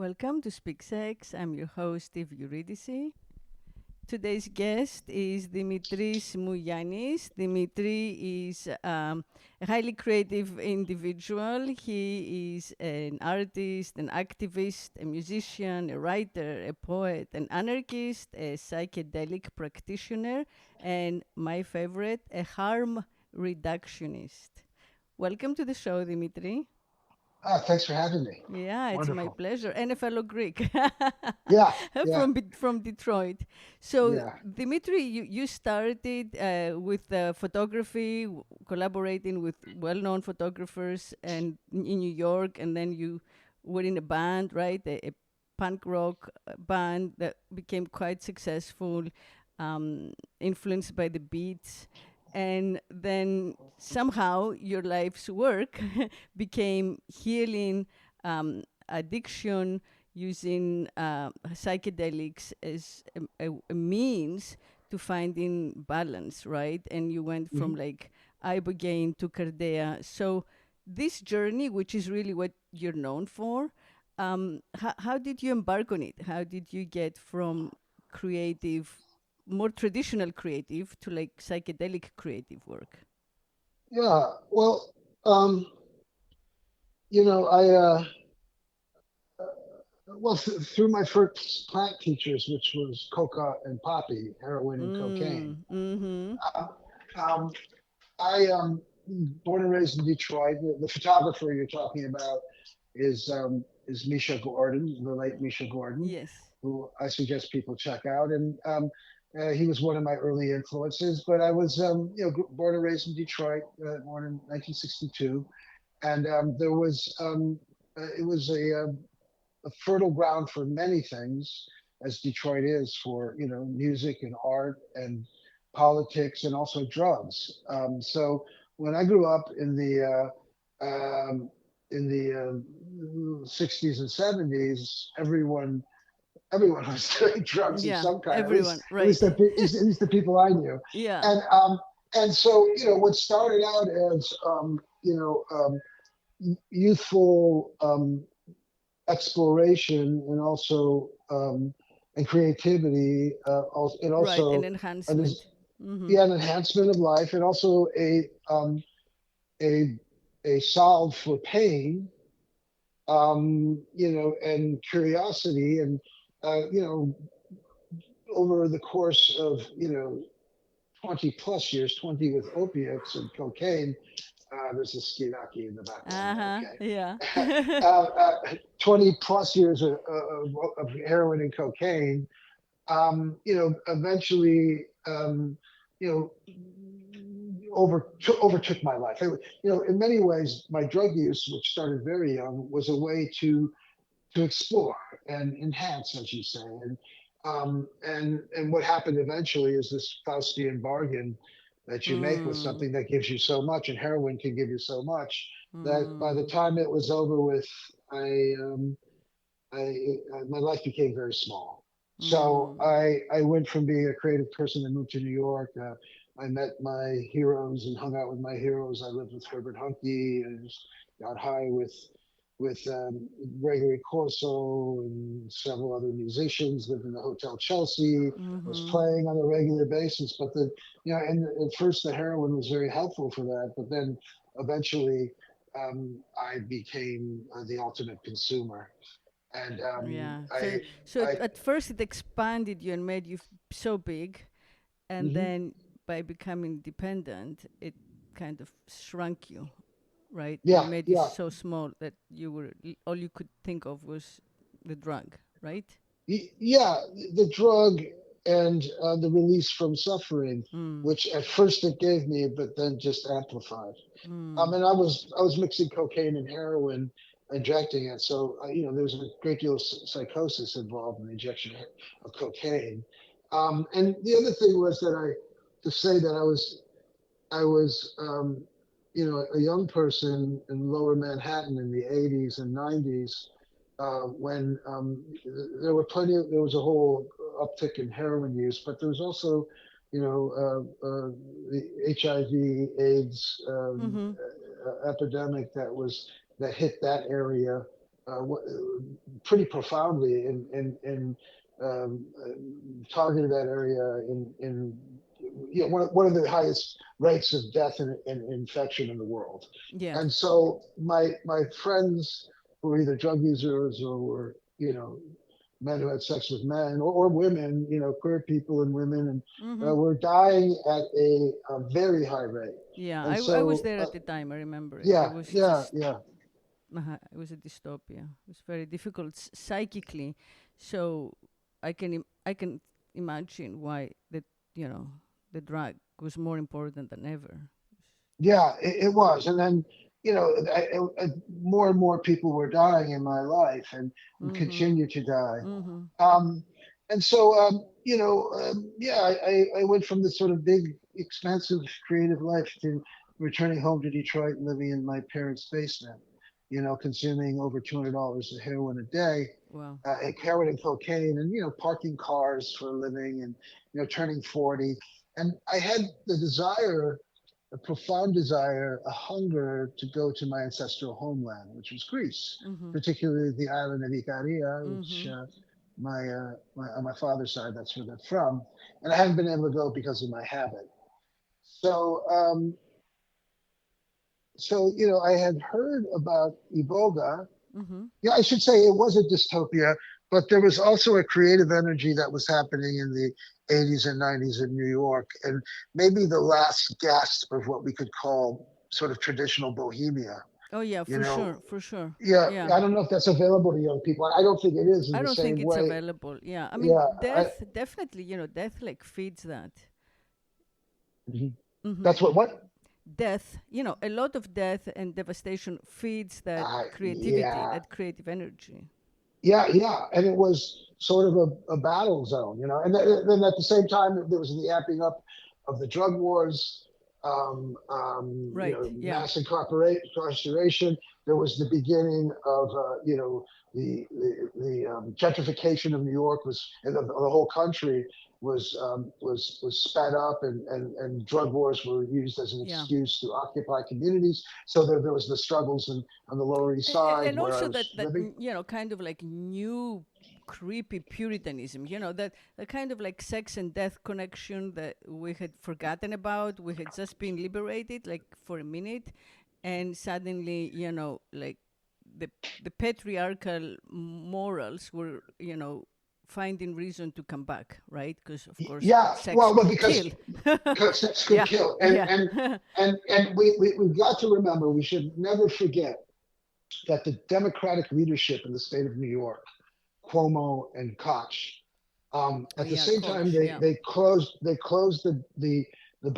Welcome to Speak Sex. I'm your host, Eurydice. Today's guest is Dimitri Mugianis. Dimitri is a highly creative individual. He is an artist, an activist, a musician, a writer, a poet, an anarchist, a psychedelic practitioner, and my favorite, a harm reductionist. Welcome to the show, Dimitri. Thanks for having me. Yeah, it's my Wonderful. pleasure. And a fellow Greek Yeah, yeah, from Detroit. So, yeah. Dimitri, you started with photography, collaborating with well-known photographers and in New York, and then you were in a band, right? A punk rock band that became quite successful, influenced by the beats. And then somehow your life's work became healing addiction using psychedelics as a means to finding balance, right? And you went from Mhm. like Iboga to Cardea. So this journey, which is really what you're known for, how did you embark on it? How did you get from creative, more traditional creative to like psychedelic creative work? Yeah. Well, um, I through my first plant teachers, which was coca and poppy, heroin and cocaine. Mm-hmm. Uh, um, I born and raised in Detroit. The photographer you're talking about is Misha Gordon, the late Misha Gordon, Yes. who I suggest people check out. And he was one of my early influences. But I was, born and raised in Detroit, born in 1962, and it was a fertile ground for many things, as Detroit is for music and art and politics and also drugs. So when I grew up in the 60s and 70s, everyone was doing drugs of Yeah, some kind. everyone, At least right. the people I knew, Yeah. and so what started out as youthful exploration and also and creativity, and Right, an also an, enhancement. Mm-hmm. yeah, an enhancement of life, and also a a solve for pain, and curiosity, and over the course of 20 plus years, 20 with opiates and cocaine. There's a skinaki in the background there. Uh-huh. Yeah. Okay. 20 plus years of heroin and cocaine, eventually, you know, overtook my life. In many ways, my drug use, which started very young, was a way to explore and enhance, as you say. And what happened eventually is this Faustian bargain that you make with Mm, something that gives you so much, and heroin can give you so much, that by the mm, time it was over with, I my life became very small. So mm. I went from being a creative person and moved to New York. I met my heroes and hung out with my heroes. I lived with Herbert Huncke and just got high with Gregory Corso and several other musicians. Lived in the Hotel Chelsea. Was Mm-hmm. playing on a regular basis. But and at first the heroin was very helpful for that. But then eventually I became the ultimate consumer, and Yeah. So I at first it expanded you and made you so big, and mhm. then by becoming dependent, it kind of shrunk you, right? Yeah, And made you yeah, so small that all you could think of was the drug, right? yeah. The drug and the release from suffering, Mm. which at first it gave me, but then just amplified. Mm. And I was mixing cocaine and heroin, injecting it. So there was a great deal of psychosis involved in the injection of cocaine. And the other thing was that to say that I was a young person in Lower Manhattan in the 80s and 90s, when there was a whole uptick in heroin use, but there was also, the HIV/AIDS Mm-hmm. epidemic that hit that area, pretty profoundly in targeted that area in one of the highest rates of death and infection in the world. Yeah. And so my friends who were either drug users or were men who had sex with men or women, queer people and women, and Mm-hmm. were dying at a very high rate. Yeah, And I was so there at the time. I remember it. It yeah, was yeah, just yeah. it was a dystopia. It was very difficult psychically. So I can imagine why the drug was more important than ever. Yeah, it was. And then, more and more people were dying in my life and Mm-hmm. continue to die. Mm-hmm. And so, yeah, I went from this sort of big, expansive, creative life to returning home to Detroit and living in my parents' basement, consuming over $200 of heroin a day, Wow. heroin and cocaine, and, parking cars for a living and, turning 40. And I had the desire, a profound desire, a hunger to go to my ancestral homeland, which was Greece, Mm-hmm. particularly the island of Icaria, which Mm-hmm. my father's side, that's where they're from, and I haven't been able to go because of my habit. So I had heard about Iboga. Mm-hmm. Yeah, I should say it was a dystopia, but there was also a creative energy that was happening in the 80s and 90s in New York, and maybe the last gasp of what we could call sort of traditional bohemia. Oh yeah, You for know, sure, for sure. yeah, Yeah. I don't know if that's available to young people. I don't think it is in I the don't think same it's way. available. Yeah. I mean, Yeah, death definitely, death like feeds that. mhm. Mm-hmm. That's what? Death, a lot of death and devastation feeds that creativity, Yeah, that creative energy. yeah, and it was sort of a battle zone, then at the same time there was the amping up of the drug wars, Right. Yeah. mass incarceration. There was the beginning of, the gentrification of New York was, and of the whole country was sped up, and drug wars were used as an Yeah. excuse to occupy communities. So there was the struggles on the Lower East Side And where I also was living. kind of like new creepy puritanism, that kind of like sex and death connection that we had forgotten about. We had just been liberated like for a minute, and suddenly, like the the patriarchal morals were, finding reason to come back, right? Because of course Yeah, sex well, could kill. because sex could Yeah. kill, Yeah. and we've got to remember, we should never forget that the Democratic leadership in the state of New York, Cuomo and Koch, Oh at the yeah, same time coach. Yeah. they closed the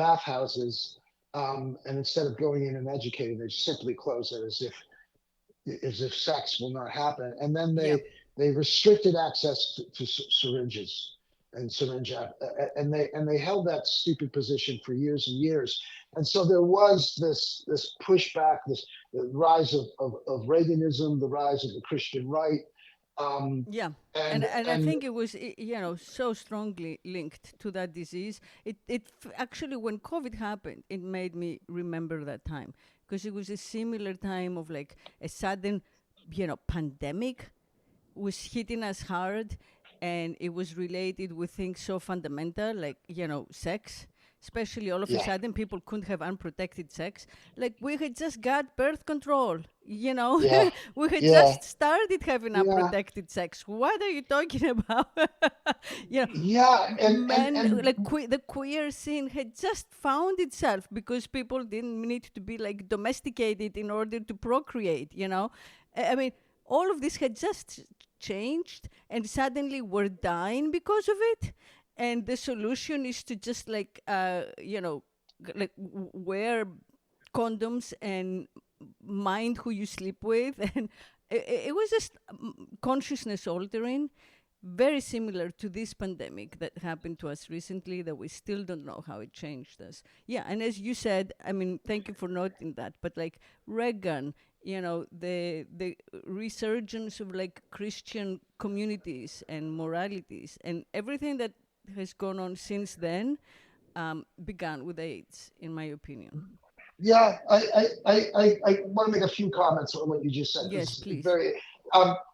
bathhouses, and instead of going in and educating, they simply closed it as if sex will not happen. And then Yeah. they restricted access to syringes and and they held that stupid position for years and years. And so there was this pushback, this the rise of Reaganism, the rise of the Christian right, um, Yeah. and And I and think it was, so strongly linked to that disease. Actually, when COVID happened, it made me remember that time, because it was a similar time of like a sudden, pandemic was hitting us hard, and it was related with things so fundamental like, sex. Especially all of a yeah, sudden, people couldn't have unprotected sex. Like, we had just got birth control, you know? yeah, We had yeah, just started having yeah, unprotected sex. What are you talking about? yeah, Men, and like the queer scene had just found itself because people didn't need to be like domesticated in order to procreate, I mean, all of this had just changed, and suddenly we're dying because of it. And the solution is to just like, wear condoms and mind who you sleep with. And it was just consciousness altering, very similar to this pandemic that happened to us recently, that we still don't know how it changed us. Yeah, and as you said, I mean, thank you for noting that, but like Reagan, the resurgence of like Christian communities and moralities and everything that has gone on since then, began with AIDS, in my opinion. yeah, I want to make a few comments on what you just said, Yes, because it's please. very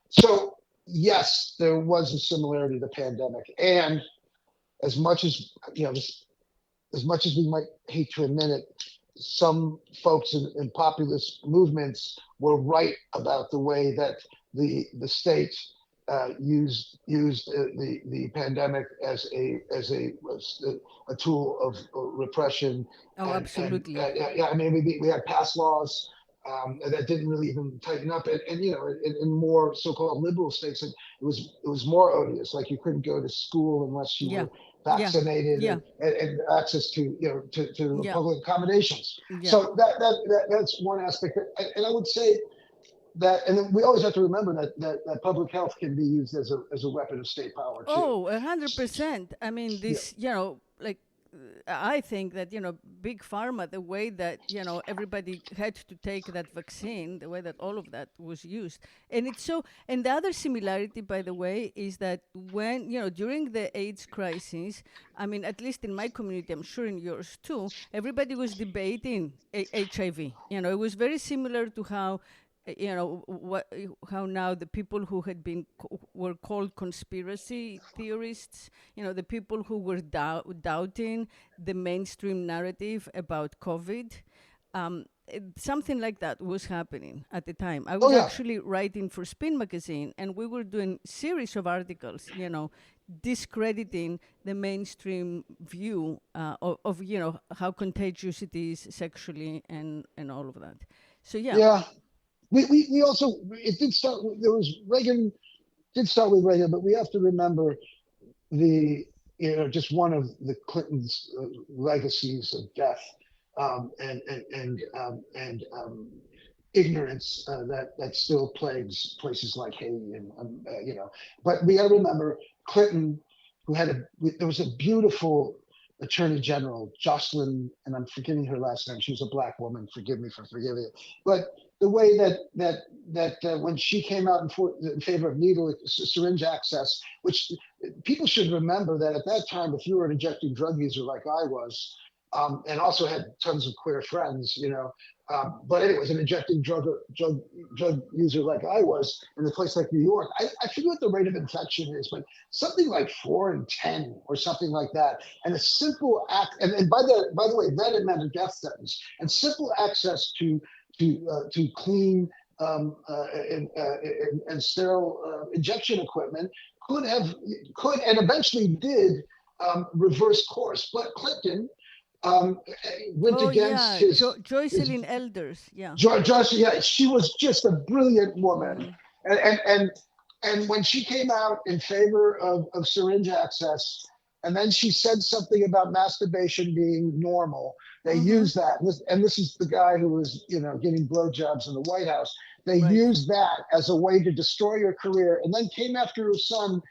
So yes, there was a similarity to the pandemic, and as much as as much as we might hate to admit it, some folks in populist movements were right about the way that the state used the pandemic as a tool of repression, Oh, absolutely. yeah, I mean we had passed laws that didn't really even tighten up, and in more so-called liberal states, it was more odious. Like you couldn't go to school unless you Yeah, were yeah, vaccinated, yeah, and access to to yeah, public accommodations. yeah. So that's one aspect, and I would say that, and then we always have to remember that public health can be used as a weapon of state power too. Oh, 100%. I mean, Yeah. this, like, I think that, big pharma, the way that, everybody had to take that vaccine, the way that all of that was used. And it's so, and the other similarity, by the way, is that when, during the AIDS crisis, I mean, at least in my community, I'm sure in yours too, everybody was debating HIV. It was very similar to how how now the people who had been were called conspiracy theorists, the people who were doubting the mainstream narrative about COVID. Something like that was happening at the time. I Oh was yeah. actually writing for Spin magazine, and we were doing series of articles, discrediting the mainstream view of how contagious it is sexually and all of that. So yeah. Yeah. We also, it did start. There was Reagan, did start with Reagan, but we have to remember the just one of the Clintons' legacies of death, and ignorance that still plagues places like Haiti, and But we got to remember Clinton, who had there was a beautiful attorney general, Jocelyn, and I'm forgetting her last name. She was a black woman. Forgive me for forgiving it, but the way that when she came out in favor of needle syringe access, which people should remember that at that time, if you were an injecting drug user like I was, and also had tons of queer friends, but anyways, an injecting drug user like I was in a place like New York, I forget what the rate of infection is, but something like 4 in 10 or something like that. And a simple act, and by the way, then it meant a death sentence. And simple access to clean and sterile injection equipment could and eventually did reverse course. But Clinton um, went Oh against yeah, his Joycelyn Elders. Yeah. George. Yeah, she was just a brilliant woman, Hmm. and and when she came out in favor of syringe access, and then she said something about masturbation being normal. They Hmm. used that, and this is the guy who was getting blowjobs in the White House. They Right. used that as a way to destroy her career, and then came after her son,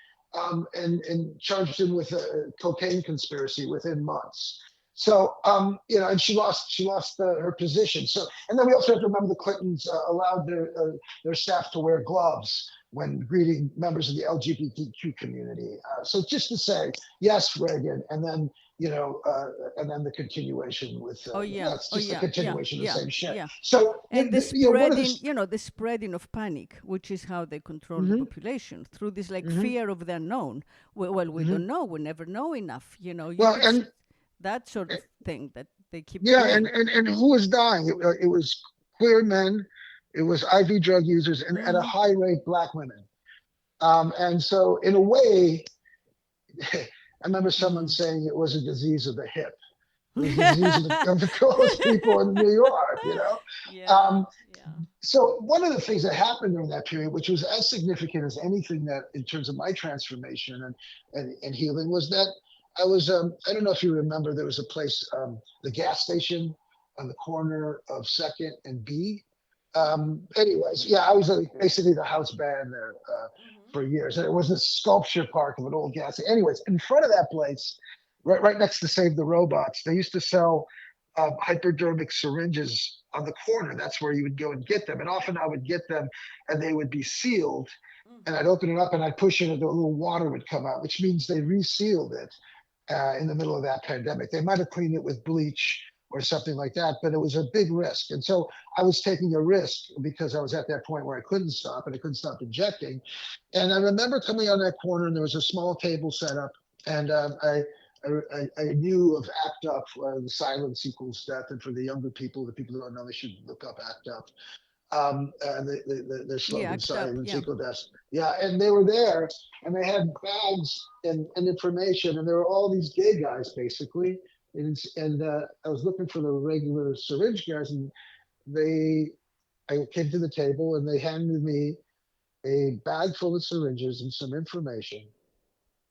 and charged him with a cocaine conspiracy within months. So, and she lost her position. So, and then we also have to remember the Clintons allowed their staff to wear gloves when greeting members of the LGBTQ community. So, just to say, yes, Reagan, and then the continuation with Oh yeah. it's Oh just a yeah. Yeah. continuation of the Yeah. same shit. Yeah. So, And the one of the spreading, the spreading of panic, which is how they control the hmm population through this like hmm fear of the unknown. Well, we hmm don't know. We never know enough. You well, could that sort of thing that they keep yeah, and doing. who was dying? It was queer men, it was IV drug users, and at a Hmm. high rate, black women. And so, in a way, I remember someone Mm. saying it was a disease of the hip. It was the disease of the coolest people in New York. Yeah. Um, Yeah. so one of the things that happened during that period, which was as significant as anything that in terms of my transformation and healing, was that I don't know if you remember, there was a place, the gas station on the corner of Second and B. Anyways, yeah, I was basically the house band there Hmm. for years, and it was this sculpture park of an old gas. Anyways, in front of that place, right next to Save the Robots, they used to sell hypodermic syringes on the corner. That's where you would go and get them, and often I would get them, and they would be sealed, and I'd Hmm. open it up and I'd push it, and a little water would come out, which means they resealed it in the middle of that pandemic. They might have cleaned it with bleach, or something like that. But it was a big risk. And so I was taking a risk because I was at that point where I couldn't stop and I couldn't stop injecting. And I remember coming on that corner and there was a small table set up. And I knew of ACT UP, the silence equals death. And for the younger people, the people who don't know, they should look up ACT UP. Their Yeah, slogan, act up. silence Yeah. equals death. Yeah, and they were there and they had bags and information. And there were all these gay guys, basically. And I was looking for the regular syringe guys. And I came to the table and they handed me a bag full of syringes and some information.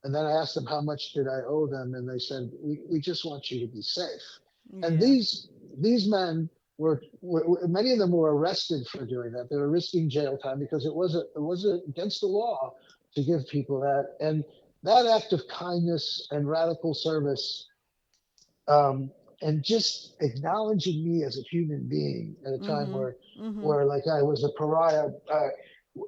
And then I asked them how much did I owe them, and they said, "We just want you to be safe." And Yeah. these men were many of them were arrested for doing that. They were risking jail time because it was against the law to give people that. And that act of kindness and radical service, and just acknowledging me as a human being at a time Mm-hmm. where Mm-hmm. where like I was a pariah,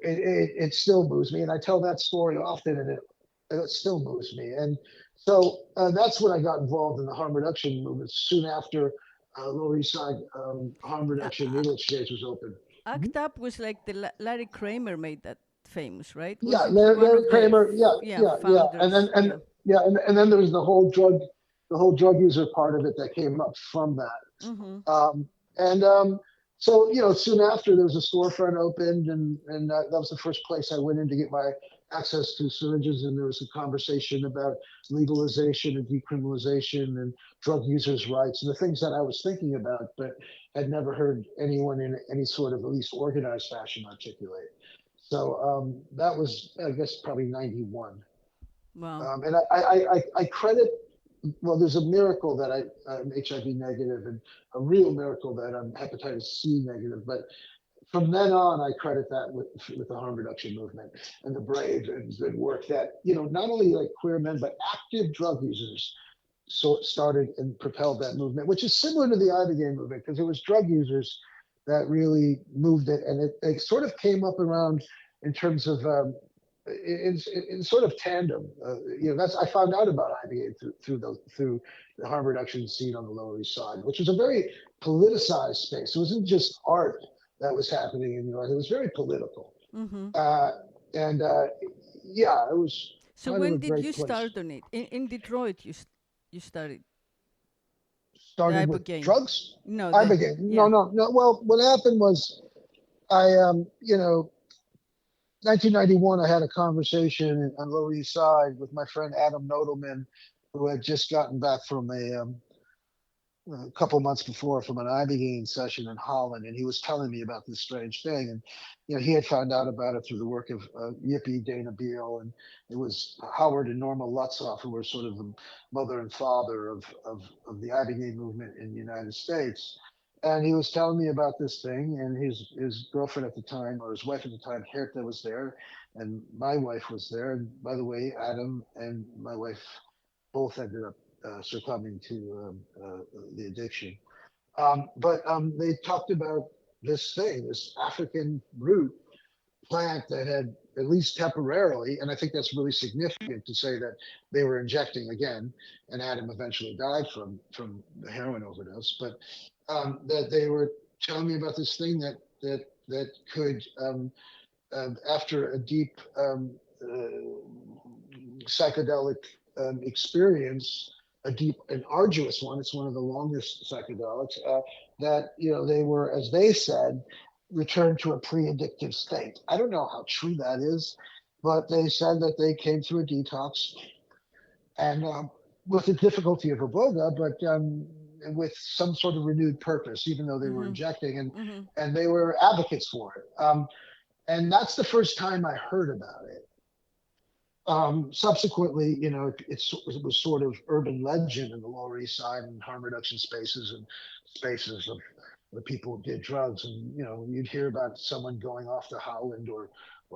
it still moves me, and I tell that story often, and it still moves me. And so that's when I got involved in the harm reduction movement. Soon after Lower East Side harm Uh, reduction needle exchange was open. Mhm. Act Up was like the Larry Kramer made that famous, right? Yeah, Wasn't he one Larry of the Kramer. Yeah, yeah, yeah, and then founders? and Yeah. yeah, and then there was the whole drug user part of it that came up from Mm-hmm. that. And so, soon after there was a storefront opened, and that was the first place I went in to get my access to syringes. And there was a conversation about legalization and decriminalization and drug users' rights and the things that I was thinking about, but had never heard anyone in any sort of at least organized fashion articulate. So that was, I guess, probably 91. Wow. And I credit, well, there's a miracle that I'm HIV negative, and a real miracle that I'm hepatitis C negative. But from then on, I credit that with the harm reduction movement and the brave and good work that, not only like queer men, but active drug users started and propelled that movement, which is similar to the Iboga movement, because it was drug users that really moved it. And it sort of came up around in terms of in sort of tandem. That's I found out about IBA through the harm reduction scene on the Lower East Side, which was a very politicized space. It wasn't just art that was happening in New York; it was very political. Mm-hmm. Uh, and yeah, it was So kind of a when did you great place. start on it? In Detroit, you started the Started with Ibogaine. drugs. No, I the began. No, yeah. no, no. Well, what happened was I, 1991, I had a conversation on Lower East Side with my friend Adam Nodelman, who had just gotten back from a couple months before from an Ibogaine session in Holland, and he was telling me about this strange thing. And he had found out about it through the work of Yippee Dana Beal, and it was Howard and Norma Lutzoff who were sort of the mother and father of the Ibogaine movement in the United States. And he was telling me about this thing, and his girlfriend at the time, or his wife at the time, Herta, was there, and my wife was there. And by the way, Adam and my wife both ended up succumbing to the addiction. But they talked about this thing, this African root plant that had, at least temporarily, and I think that's really significant to say that they were injecting again, and Adam eventually died from the heroin overdose. But that they were telling me about this thing that could, after a deep psychedelic experience, a deep and arduous one. It's one of the longest psychedelics. That they were, as they said, returned to a pre-addictive state. I don't know how true that is, but they said that they came through a detox, and with the difficulty of Iboga, but with some sort of renewed purpose, even though they were Mm-hmm. injecting, and Mm-hmm. and they were advocates for it. And that's the first time I heard about it. Subsequently, it was sort of urban legend in the Lower East Side and harm reduction spaces and spaces of the people who did drugs. And, you'd hear about someone going off to Holland or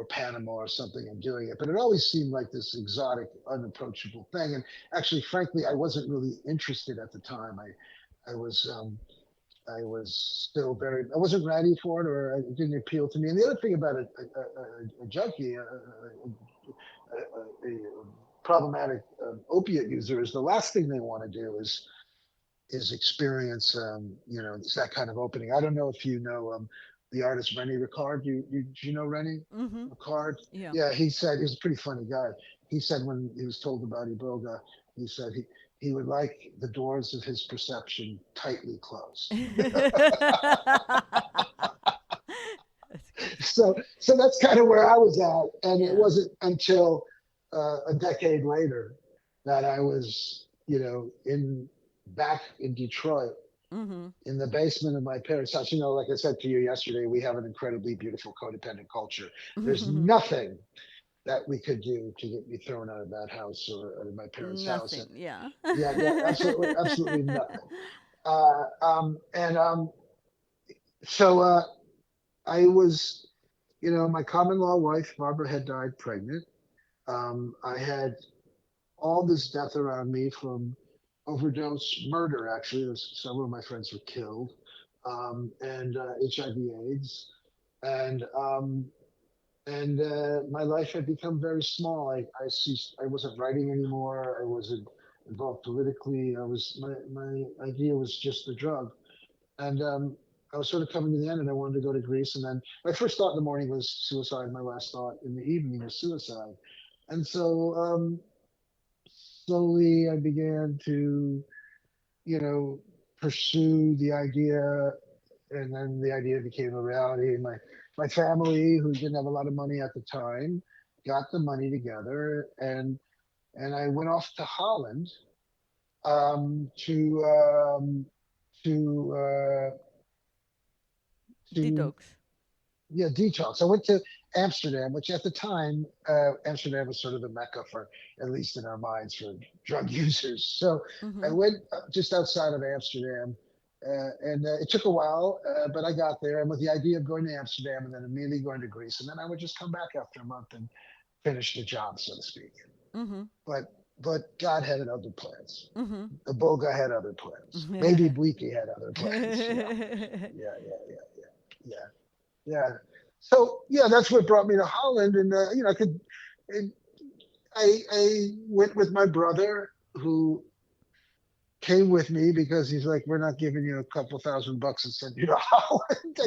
Panama or something and doing it. But it always seemed like this exotic, unapproachable thing. And actually, frankly, I wasn't really interested at the time. I was, I was still I wasn't ready for it, or it didn't appeal to me. And the other thing about a junkie, a problematic opiate user, is the last thing they want to do is experience, it's that kind of opening. I don't know if you know the artist Rennie Ricard. Do you know Rennie Mm-hmm. Ricard? Yeah. Yeah, he said he's a pretty funny guy. He said when he was told about Iboga, he said he would like the doors of his perception tightly closed. That's good. So that's kind of where I was at, and it Yeah. wasn't until a decade later that I was, in back in Detroit Mm-hmm. in the basement of my parents' house. Like I said to you yesterday, we have an incredibly beautiful codependent culture. There's nothing that we could do to get me thrown out of that house or out of my parents' house. And Nothing. Yeah. yeah, absolutely, absolutely nothing. And so I was, my common law wife, Barbara, had died pregnant. I had all this death around me from overdose murder, actually. Several of my friends were killed, and HIV/AIDS. And my life had become very small. I wasn't writing anymore. I wasn't involved politically. My idea was just the drug. And I was sort of coming to the end, and I wanted to go to Greece. And then my first thought in the morning was suicide. My last thought in the evening was suicide. And so slowly I began to, you know, pursue the idea, and then the idea became a reality. My family, who didn't have a lot of money at the time, got the money together, and I went off to Holland, um, to um, to to Detox. yeah, detox. I went to Amsterdam, which at the time, Amsterdam was sort of the mecca for, at least in our minds, for drug users. So I Mm-hmm. went just outside of Amsterdam, and it took a while, but I got there, and with the idea of going to Amsterdam and then immediately going to Greece, and then I would just come back after a month and finish the job, so to speak. Mm-hmm. But God had other plans. Mm-hmm. Iboga had other plans. Maybe Bleaky had other plans. Yeah, yeah, yeah, yeah. Yeah. So yeah, that's what brought me to Holland, and I could. And I went with my brother, who came with me because he's like, we're not giving you a couple $1,000 and send you to Holland. I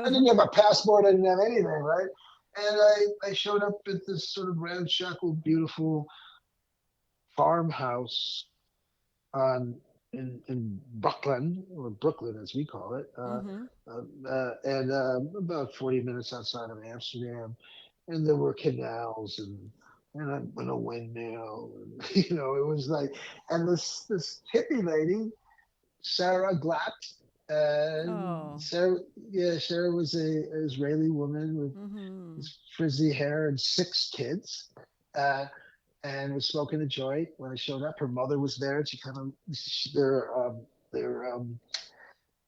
didn't have a passport. I didn't have anything, right? And I showed up at this sort of ramshackle, beautiful farmhouse on in Brooklyn, or Brooklyn as we call it, Mm-hmm. and about 40 minutes outside of Amsterdam. And there were canals and a windmill. And, it was like, and this hippie lady, Sarah Glatt. Oh. Sarah, yeah, Sarah was a Israeli woman with Mm-hmm. this frizzy hair and 6 kids. Uh, and was smoking a joint when I showed up. Her mother was there, and she kind of they're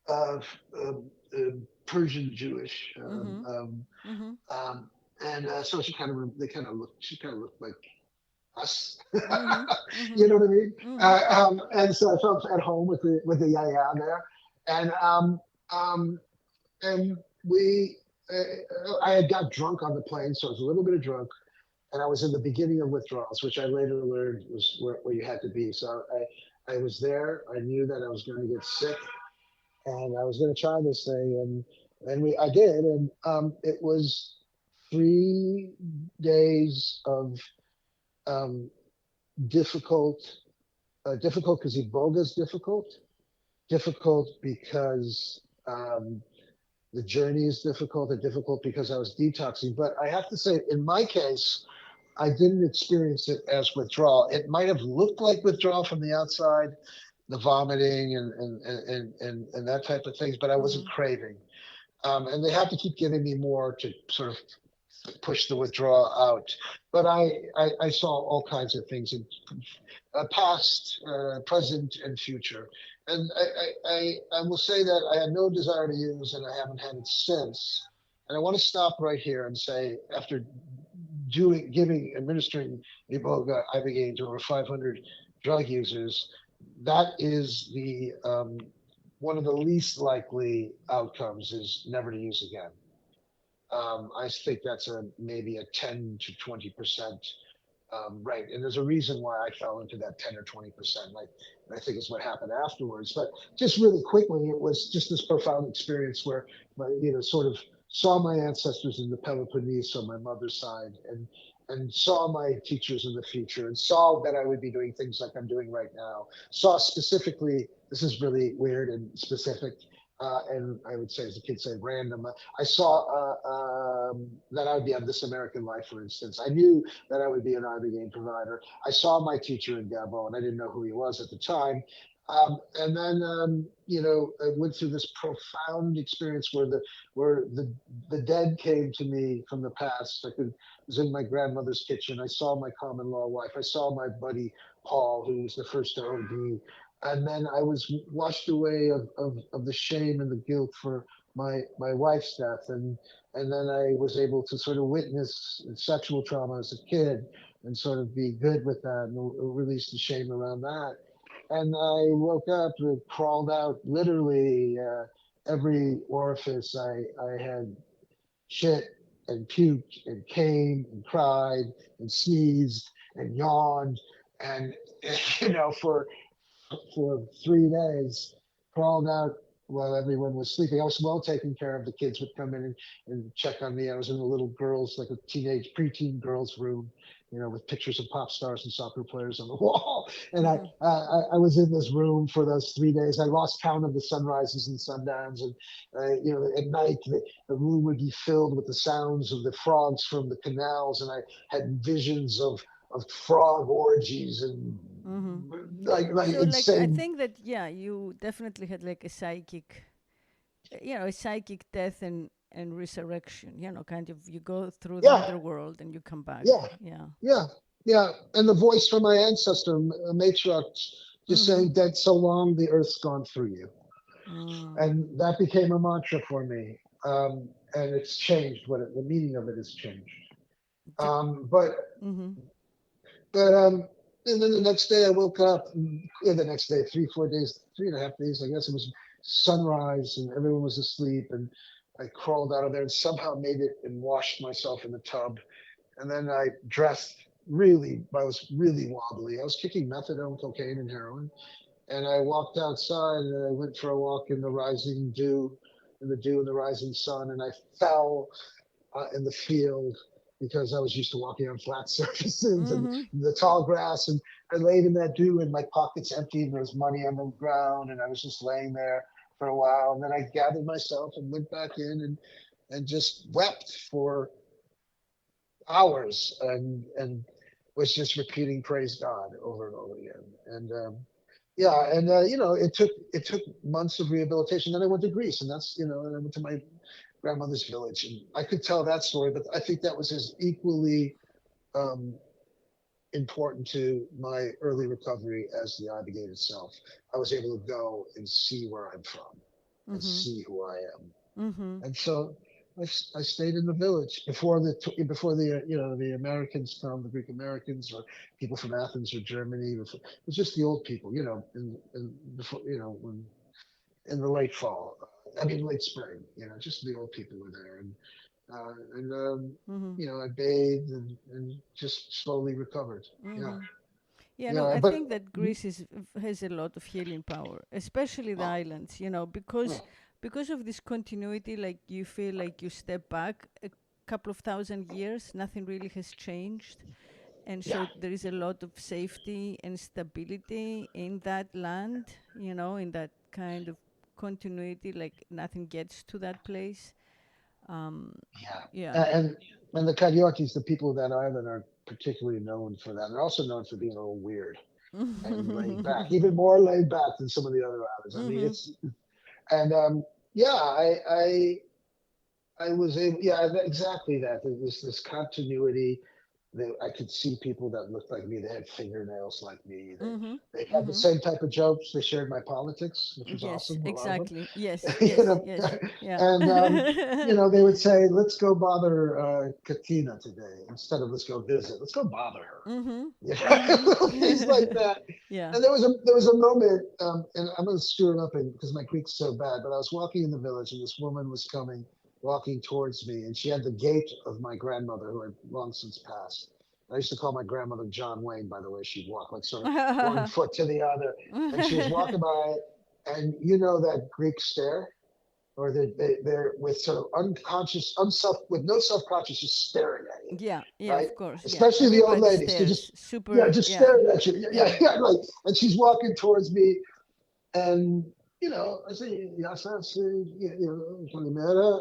uh, Persian Jewish, Mm-hmm. Mm-hmm. and so she kind of looked like us. Mm-hmm. Mm-hmm. You know what I mean? Mm-hmm. And so I felt at home with the yaya there, and um, and we. I had got drunk on the plane, so I was a little bit of drunk, and I was in the beginning of withdrawals, which I later learned was where you had to be. So I was there. I knew that I was going to get sick, and I was going to try this thing, and I did, and it was 3 days of um, difficult, difficult because Iboga is difficult because the journey is difficult, and difficult because I was detoxing. But I have to say, in my case, I didn't experience it as withdrawal. It might have looked like withdrawal from the outside, the vomiting and that type of things, but I wasn't Mm-hmm. craving. And they had to keep giving me more to sort of push the withdrawal out. But I saw all kinds of things in past, present, and future. And I will say that I had no desire to use, and I haven't had it since. And I want to stop right here and say, after administering Iboga Ibogaine to over 500 drug users, that is the one of the least likely outcomes is never to use again. I think that's maybe a 10 to 20% Right. And there's a reason why I fell into that 10 or 20%. Like, I think is what happened afterwards. But just really quickly, it was just this profound experience where sort of saw my ancestors in the Peloponnese on my mother's side, and saw my teachers in the future, and saw that I would be doing things like I'm doing right now. Saw specifically, this is really weird and specific, and I would say, as the kids say, random. I saw that I would be on This American Life, for instance. I knew that I would be an Iboga provider. I saw my teacher in Gabon. I didn't know who he was at the time. And then, I went through this profound experience where the dead came to me from the past. Was in my grandmother's kitchen. I saw my common law wife. I saw my buddy Paul, who was the first to OD. And then I was washed away of the shame and the guilt for my wife's death. And then I was able to sort of witness sexual trauma as a kid and sort of be good with that and release the shame around that. And I woke up and crawled out literally every orifice. I had shit and puked and came and cried and sneezed and yawned and for 3 days, crawled out while everyone was sleeping. I was well taken care of. The kids would come in and check on me. I was in a little girls, like a preteen girls room, with pictures of pop stars and soccer players on the wall. And I was in this room for those 3 days. I lost count of the sunrises and sundowns. And, at night, the room would be filled with the sounds of the frogs from the canals. And I had visions of frog orgies and like So, like, I insane. think that, yeah, you definitely had like a psychic, a psychic death and resurrection. Kind of you go through the Yeah, underworld and you come back. yeah, Yeah. yeah, yeah. And the voice from my ancestor, matriarch, just Mm-hmm. saying, "Dead so long, the earth's gone through you," Mm. and that became a mantra for me. And it's changed. The meaning of it has changed. Ja- Um, but mm-hmm. but and then the next day I woke up. The next day, 3 4 days, 3.5 days, I guess it was sunrise, and everyone was asleep, and I crawled out of there and somehow made it and washed myself in the tub. And then I dressed I was really wobbly. I was kicking methadone, cocaine, and heroin. And I walked outside and I went for a walk in the rising dew, in the dew and the rising sun. And I fell in the field because I was used to walking on flat surfaces and Mm-hmm. the tall grass. And I laid in that dew and my pockets empty and there was money on the ground. And I was just laying there for a while. And then I gathered myself and went back in and just wept for hours and was just repeating praise God over and over again. And yeah, and it took months of rehabilitation. Then I went to Greece, and and I went to my grandmother's village, and I could tell that story, but I think that was as equally um, important to my early recovery as the Iboga itself. I was able to go and see where I'm from and Mm-hmm. see who I am. Mm-hmm. And so I stayed in the village before the Americans come, the Greek Americans or people from Athens or Germany. It was just the old people, in before when in the late fall. I mean late spring. Just the old people were there, Mm-hmm. I bathed and just slowly recovered. Yeah, Mm-hmm. Yeah, no, yeah, I but think that Greece has a lot of healing power, especially the oh, islands. Because oh, of this continuity, like you feel like you step back a couple of thousand years, nothing really has changed, and yeah, so there is a lot of safety and stability in that land. In that kind of continuity, like nothing gets to that place. Um, yeah. yeah. And the Cariotes, the people of that island, are particularly known for that. They're also known for being a little weird and laid back, even more laid back than some of the other islands. I mean, Mm-hmm. it's and yeah, I was able, yeah, exactly that. There was this continuity. I could see people that looked like me. They had fingernails like me. They Mm-hmm. they had the Mm-hmm. same type of jokes. They shared my politics, which was Yes, awesome. A lot of them, exactly. Yes, you yes, know. yes. Yeah. And they would say, "Let's go bother Katina today instead of let's go visit. Let's go bother her." Mm-hmm. Little things like Mm-hmm. that. Yeah. And there was a moment, and I'm going to screw it up because my Greek's so bad. But I was walking in the village, and this woman was walking towards me, and she had the gait of my grandmother, who had long since passed. I used to call my grandmother John Wayne, by the way. She'd walk like sort of one foot to the other, and she was walking by, and you know that Greek stare, or they're with sort of unconscious, with no self conscious, just staring at you, Yeah, yeah, right? of course. Yeah, Especially the old everybody ladies, they stares. just yeah, Super. just Yeah, staring at you. yeah. Like, and she's walking towards me, and I say, Yasa, Kalimera,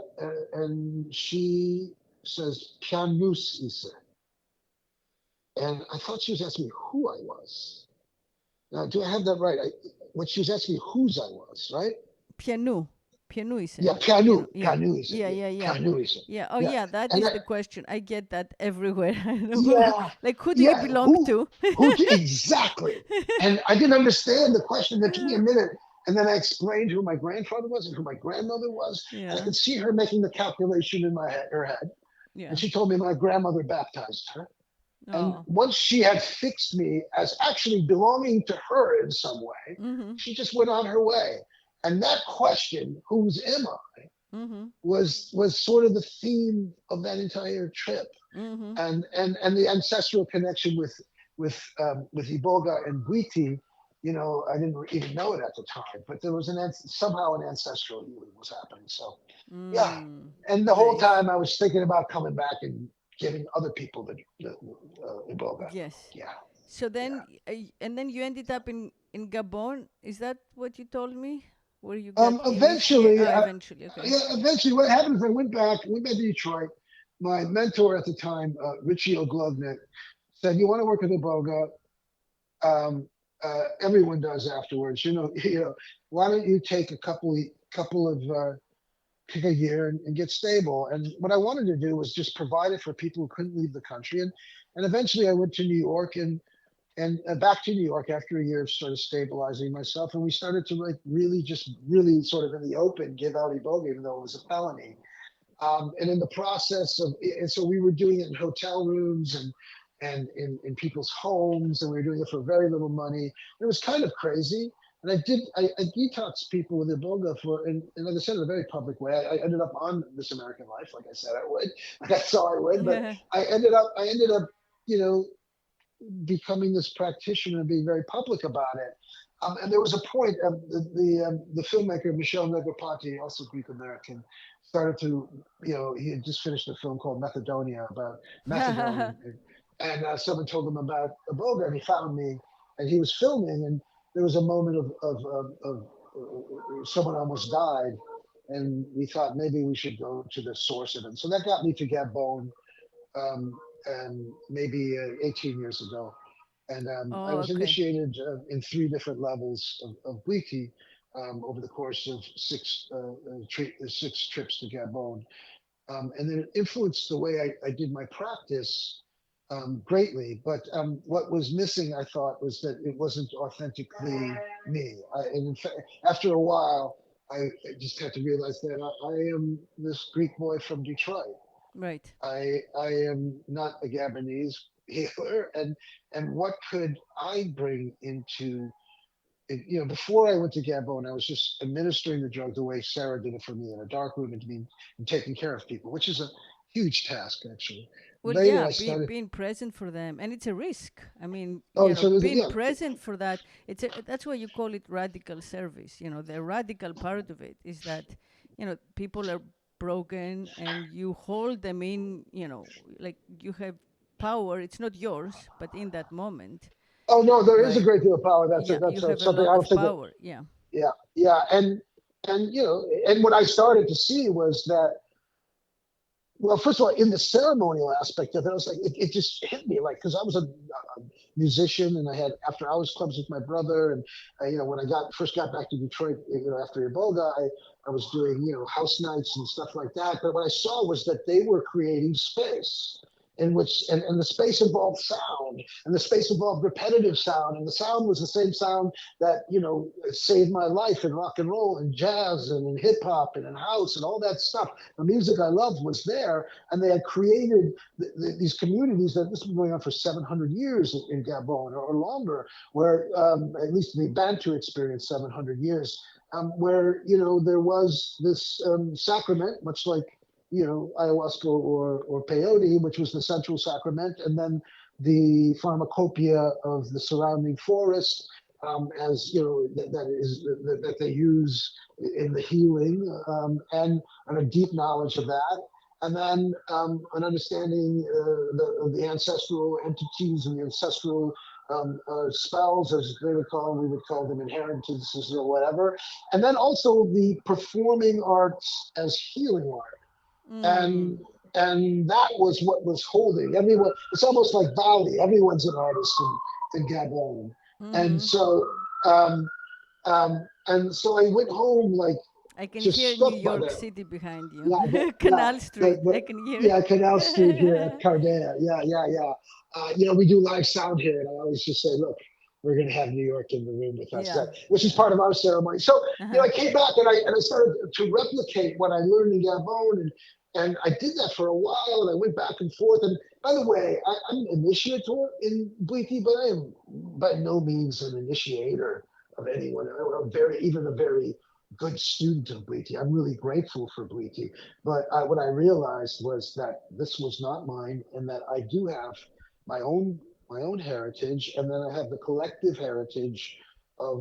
and she says, Pianus ise. And I thought she was asking me who I was. Now, do I have that right? When she was asking me whose I was, right? Piano. Piano is Yeah, it? Pianu, Piano. Yeah. Pianu ise, Yeah, yeah, yeah, yeah. Pianu ise. Yeah. Oh, Yeah, yeah. That and is I, the question. I get that everywhere. I don't know. yeah, Like, who do you yeah, belong to? exactly. And I didn't understand the question. It took me a minute. And then I explained who my grandfather was and who my grandmother was. And I Yeah. could see her making the calculation in her head. And Yeah. she told me my grandmother baptized her. And Oh. once she had fixed me as actually belonging to her in some way, Mm-hmm. she just went on her way. And that question, whose am I, Mm-hmm. was sort of the theme of that entire trip. Mm-hmm. And the ancestral connection with Iboga and Guiti, I didn't even know it at the time, but there was somehow an ancestral healing was happening. So yeah, Mm. and the whole Nice. time I was thinking about coming back and giving other people the Iboga. Yes. Yeah, So yeah. then, and then you ended up in Gabon. Is that what you told me? Where you got initiated? Eventually, Eventually. Okay. yeah, eventually, what happened is I went back. We met in Detroit. My mentor at the time, Richie Oglovnik, said, "You want to work with Iboga? Everyone does afterwards. Why don't you take a couple of pick a year and get stable?" And what I wanted to do was just provide it for people who couldn't leave the country. And eventually, I went to New York and back to New York after a year of sort of stabilizing myself. And we started to like really sort of in the open give out Iboga, even though it was a felony. And in the process of, and so we were doing it in hotel rooms and in people's homes, and we were doing it for very little money. It was kind of crazy. And I detoxed people with Iboga and like I said, in a very public way. I ended up on This American Life, like I said I would, like I saw I would, but Yeah. I ended up, you know, becoming this practitioner and being very public about it. And there was a point, the filmmaker Michel Negroponte, also Greek American, started to, he had just finished a film called Macedonia about methadone, and someone told him about Iboga, and he found me, and he was filming, and there was a moment of someone almost died, and we thought maybe we should go to the source of it. So that got me to Gabon, um, and maybe 18 years ago. And I Oh, was okay. initiated in three different levels of Wiki over the course of six trips to Gabon. And then it influenced the way I did my practice greatly. But what was missing, I thought, was that it wasn't authentically me. And in fact, after a while, I just had to realize that I am this Greek boy from Detroit. Right. I am not a Gabonese healer, and what could I bring into it? Before I went to Gabon, I was just administering the drug the way Sarah did it for me in a dark room and taking care of people, which is a huge task actually. Well, Later, yeah, I started. being present for them, and it's a risk. I mean, Oh, so being yeah, present for that, that's why you call it radical service. The radical part of it is that, people are broken, and you hold them in. Like you have power. It's not yours, but in that moment, oh no, there is a right? great deal of power. Yeah, you That's have a something I lot don't of think that. power. Yeah. Yeah, yeah, and and what I started to see was that, well, first of all, in the ceremonial aspect of it, I was like, it just hit me, like, because I was a musician and I had after hours clubs with my brother, and when I first got back to Detroit, after Iboga, I was doing house nights and stuff like that. But what I saw was that they were creating space in which, and the space involved sound, and the space involved repetitive sound, and the sound was the same sound that saved my life in rock and roll and jazz and in hip hop and in house and all that stuff. The music I loved was there, and they had created these communities that this has been going on for 700 years in Gabon or longer, where at least the Bantu experience 700 years, where there was this sacrament, much like ayahuasca or peyote, which was the central sacrament, and then the pharmacopoeia of the surrounding forest, as you know, that they use in the healing, and a deep knowledge of that, and then an understanding of the ancestral entities and the ancestral spells, as they would call them. We would call them inheritances or whatever, and then also the performing arts as healing art, Mm. and that was what was holding everyone. It's almost like Bali. Everyone's an artist in Gabon, and Mm-hmm. so I went home like I can just hear New struck by York that. City behind you. Yeah, Canal Street. I can hear yeah, Canal Street here at it. Cardea. Yeah. We do live sound here, and I always just say, look, we're going to have New York in the room with us, Yeah, which is yeah. part of our ceremony. So, Uh-huh. I came back and I started to replicate what I learned in Gabon, and I did that for a while, and I went back and forth. And by the way, I'm an initiator in Bwiti, but I am by no means an initiator of anyone. Even a very good student of Bwiti. I'm really grateful for Bwiti. But what I realized was that this was not mine, and that I do have my own heritage, and then I have the collective heritage of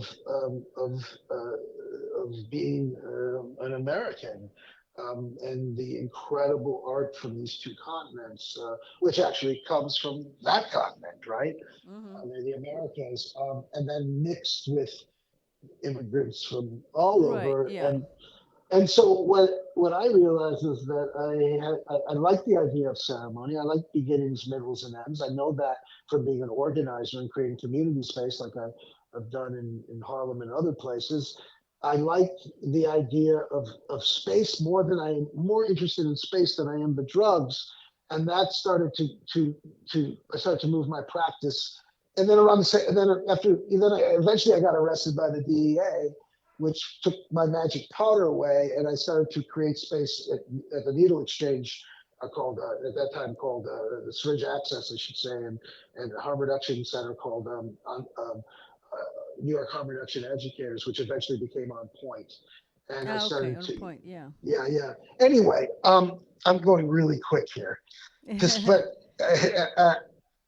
being an American. And the incredible art from these two continents, which actually comes from that continent, right? Mm-hmm. The Americas, and then mixed with immigrants from all Right, over, yeah. and so what I realized is that I like the idea of ceremony. I like beginnings, middles, and ends. I know that from being an organizer and creating community space, like I've done in Harlem and other places. I like the idea of space more interested in space than I am the drugs, and that started to I started to move my practice. And then around the same, and then after, and then eventually I got arrested by the DEA, which took my magic powder away, and I started to create space at the Needle Exchange, called at that time called the Syringe Access, I should say, and Harm Reduction Center called New York Harm Reduction Educators, which eventually became On Point, and I Ah, okay, started on to, point, yeah. yeah. Anyway, I'm going really quick here, just but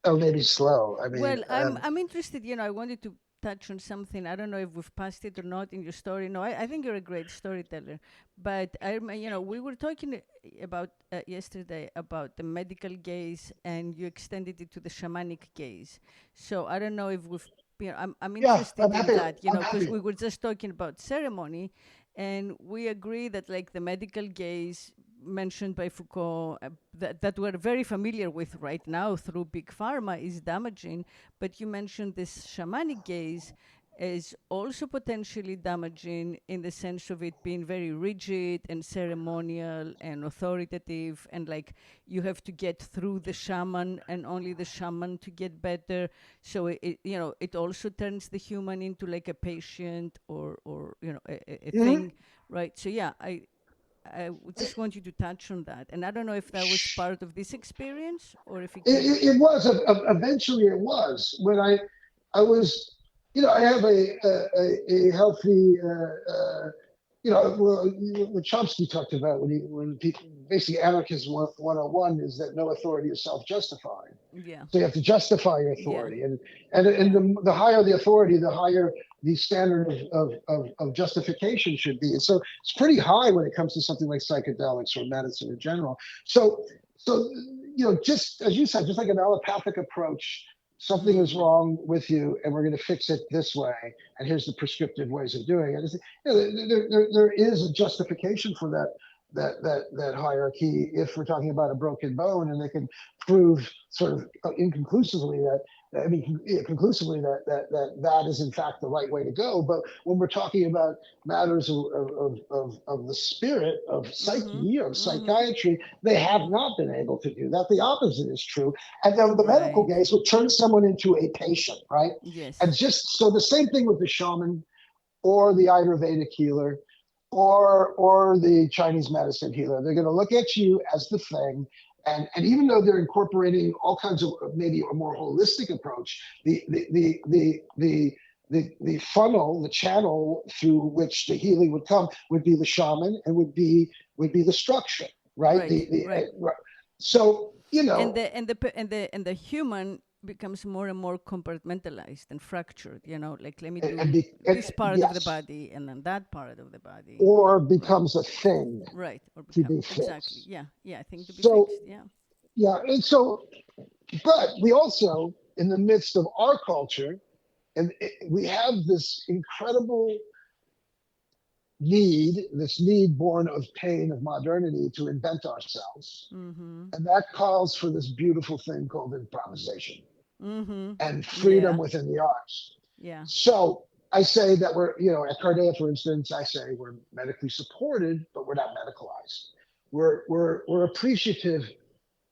or maybe slow. I mean, Well, I'm interested. I wanted to touch on something. I don't know if we've passed it or not in your story. No, I think you're a great storyteller. But we were talking about yesterday about the medical gaze, and you extended it to the shamanic gaze. So I don't know if we've. I'm yeah, I'm interested in happy. that. I'm Because happy. we were just talking about ceremony, and we agree that like the medical gaze mentioned by Foucault, that we're very familiar with right now through big pharma, is damaging. But you mentioned this shamanic gaze is also potentially damaging in the sense of it being very rigid and ceremonial and authoritative, and like you have to get through the shaman and only the shaman to get better. So it also turns the human into like a patient, or a Mhm. thing, right? So yeah, just want you to touch on that. And I don't know if that was part of this experience or if it came. It was eventually it was when I was, I have a healthy well, what Chomsky talked about when people, basically anarchism 101 is that no authority is self-justifying. Yeah, So you have to justify your yeah, authority, and yeah. the higher the authority, the higher the standard of justification should be. And so it's pretty high when it comes to something like psychedelics or medicine in general. So just as you said, just like an allopathic approach, something is Mm. wrong with you, and we're going to fix it this way. And here's the prescriptive ways of doing it. There is a justification for that hierarchy if we're talking about a broken bone, and they can prove sort of inconclusively that conclusively that is in fact the right way to go. But when we're talking about matters of the spirit, of Mm-hmm. psyche, of Mm-hmm. psychiatry, they have Mm-hmm. not been able to do that. The opposite is true. And then the medical Right. gaze will turn someone into a patient, right? Yes. And just so the same thing with the shaman or the Ayurvedic healer or the Chinese medicine healer. They're going to look at you as the thing. And even though they're incorporating all kinds of maybe a more holistic approach, the funnel, the channel through which the healing would come would be the shaman, and would be the structure, right? Right. Right. So And the human becomes more and more compartmentalized and fractured, like let me and, do this part of the yes, body and then that part of the body. or Right. becomes a thing Right. Or to become be exactly. fixed. Yeah. Yeah. I think to be So fixed. Yeah. yeah, and so, but we also, in the midst of our culture, and we have this incredible this need born of pain of modernity to invent ourselves. Mm-hmm. And that calls for this beautiful thing called improvisation Mm-hmm. and freedom Yeah. within the arts. Yeah. So I say that we're, at Cardea, for instance, I say we're medically supported, but we're not medicalized. We're appreciative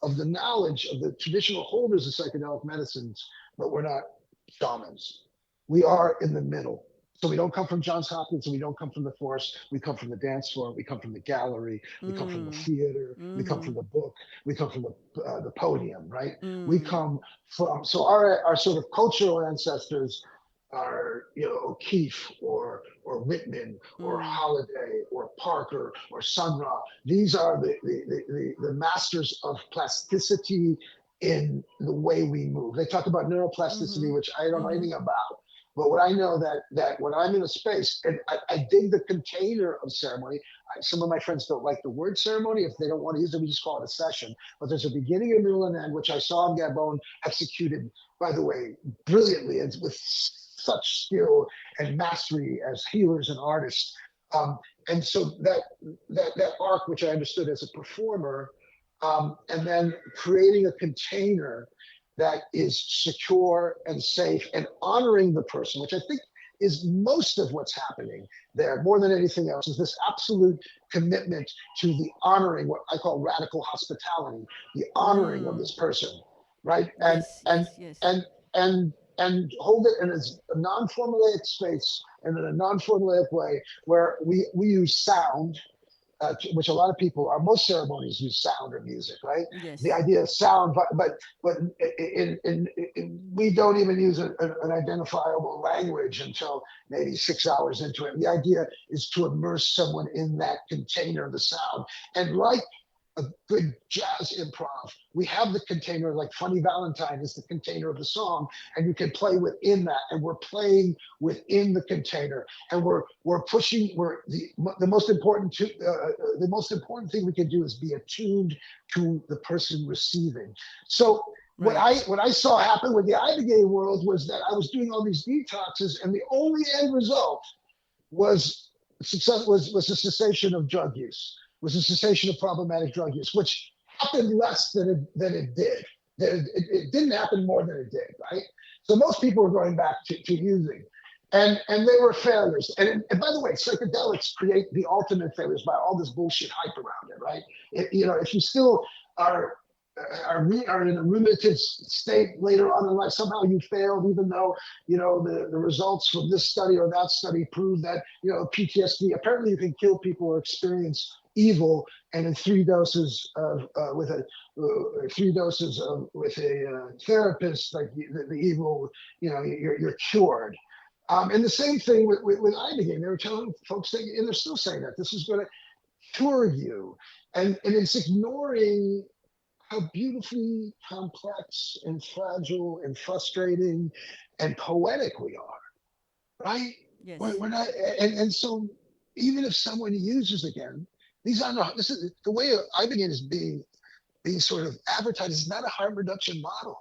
of the knowledge of the traditional holders of psychedelic medicines, but we're not shamans. We are in the middle. So we don't come from Johns Hopkins and we don't come from the forest. We come from the dance floor. We come from the gallery. We come from the Mm. theater. We come Mm-hmm. from the book. We come from the podium, right? We Mm. come from, so our sort of cultural ancestors are, O'Keeffe or Whitman or Mm. Holiday or Parker or Sun Ra. These are the masters of plasticity in the way we move. They talk about Mm-hmm. neuroplasticity, which I don't know Mm-hmm. anything about. But what I know that when I'm in a space, and I dig the container of ceremony. Some of my friends don't like the word ceremony. If they don't want to use it, we just call it a session. But there's a beginning, a middle, and end, which I saw in Gabon executed, by the way, brilliantly and with such skill and mastery as healers and artists. Um, and so that arc, which I understood as a performer, and then creating a container that is secure and safe and honoring the person, which I think is most of what's happening there, more than anything else, is this absolute commitment to the honoring, what I call radical hospitality, the honoring of Mm. this person, right? And Yes. and Yes. Yes. and and and hold it in a non-formulaic space and in a non-formulaic way where we use sound, which a lot of people are. Most ceremonies use sound or music, right? The Yes. idea of sound, but we don't even use an identifiable language until maybe 6 hours into it. And the idea is to immerse someone in that container of the sound, and like a good jazz improv. We have the container, like Funny Valentine is the container of the song, and you can play within that. And we're playing within the container, and we're pushing. We're the most important the most important thing we can do is be attuned to the person receiving. So Right. what I saw happen with the Iboga world was that I was doing all these detoxes, and the only end result was was a cessation of drug use, was a cessation of problematic drug use, which happened less than it did. It didn't happen more than it did, right? So most people were going back to using. And they were failures. And by the way, psychedelics create the ultimate failures by all this bullshit hype around it, right? If you still are are in a ruminative state later on in life, somehow you failed, even though the results from this study or that study prove that PTSD, apparently you can kill people or experience evil, and in 3 doses of with a 3 doses of with a therapist, like the evil, you're cured. And the same thing with Ibogaine. They were telling folks that, and they're still saying that this is going to cure you, and it's ignoring how beautifully complex and fragile and frustrating and poetic we are, right? Yes. We're not, and so even if someone uses again, these are not. This is the way Ibogaine is being sort of advertised. It's not a harm reduction model.